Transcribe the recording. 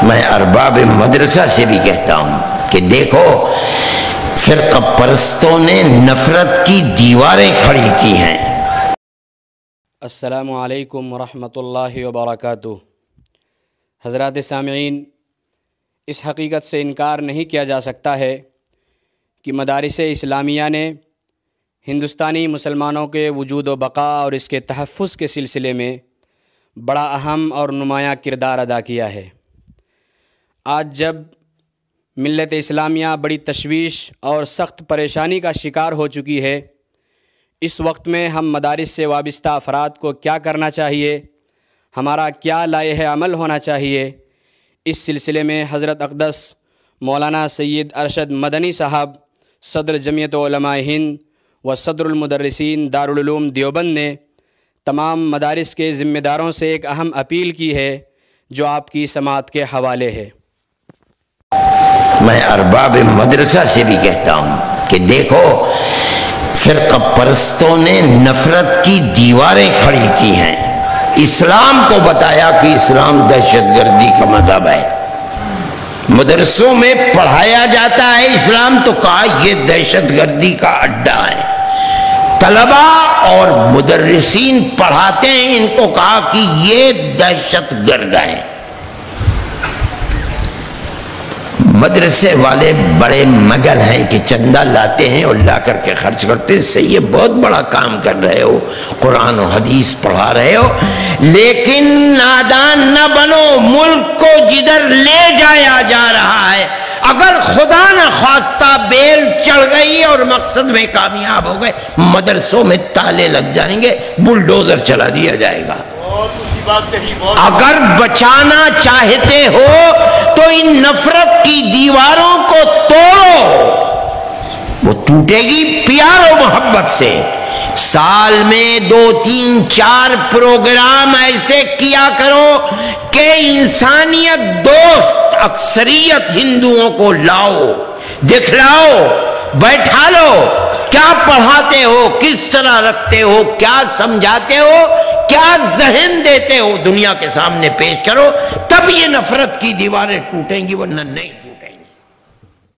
میں ارباب مدرسہ سے بھی کہتا ہوں کہ دیکھو فرقہ پرستوں نے نفرت کی دیواریں کھڑی کی ہیں۔ السلام علیکم ورحمۃ اللہ وبرکاتہ۔ حضرات سامعین، اس حقیقت سے انکار نہیں کیا جا سکتا ہے کہ مدارس اسلامیہ نے ہندوستانی مسلمانوں کے وجود و بقا اور اس کے تحفظ کے سلسلے میں بڑا اہم اور نمایاں کردار ادا کیا ہے۔ آج جب ملت اسلامیہ بڑی تشویش اور سخت پریشانی کا شکار ہو چکی ہے، اس وقت میں ہم مدارس سے وابستہ افراد کو کیا کرنا چاہیے، ہمارا کیا لائحہ عمل ہونا چاہیے، اس سلسلے میں حضرت اقدس مولانا سید ارشد مدنی صاحب صدر جمعیت علماء ہند و صدر المدرسین دارالعلوم دیوبند نے تمام مدارس کے ذمہ داروں سے ایک اہم اپیل کی ہے جو آپ کی سماعت کے حوالے ہے۔ میں ارباب مدرسہ سے بھی کہتا ہوں کہ دیکھو فرقہ پرستوں نے نفرت کی دیواریں کھڑی کی ہیں۔ اسلام کو بتایا کہ اسلام دہشت گردی کا مذہب ہے، مدرسوں میں پڑھایا جاتا ہے اسلام، تو کہا یہ دہشت گردی کا اڈا ہے۔ طلبہ اور مدرسین پڑھاتے ہیں، ان کو کہا کہ یہ دہشت گرد ہیں۔ مدرسے والے بڑے مگر ہیں کہ چندہ لاتے ہیں اور لا کر کے خرچ کرتے ہیں، صحیح ہے، بہت بڑا کام کر رہے ہو، قرآن و حدیث پڑھا رہے ہو، لیکن نادان نہ بنو۔ ملک کو جدھر لے جایا جا رہا ہے، اگر خدا نہ خواستہ بیل چڑھ گئی اور مقصد میں کامیاب ہو گئے، مدرسوں میں تالے لگ جائیں گے، بلڈوزر چلا دیا جائے گا۔ اگر بچانا چاہتے ہو تو ان نفرت کی دیواروں کو توڑو، وہ ٹوٹے گی پیار و محبت سے۔ سال میں 2 3 4 پروگرام ایسے کیا کرو کہ انسانیت دوست اکثریت ہندوؤں کو لاؤ، دکھلاؤ، بیٹھا لو، کیا پڑھاتے ہو، کس طرح رکھتے ہو، کیا سمجھاتے ہو، کیا ذہن دیتے ہو، دنیا کے سامنے پیش کرو، تب یہ نفرت کی دیواریں ٹوٹیں گی، ورنہ نہیں۔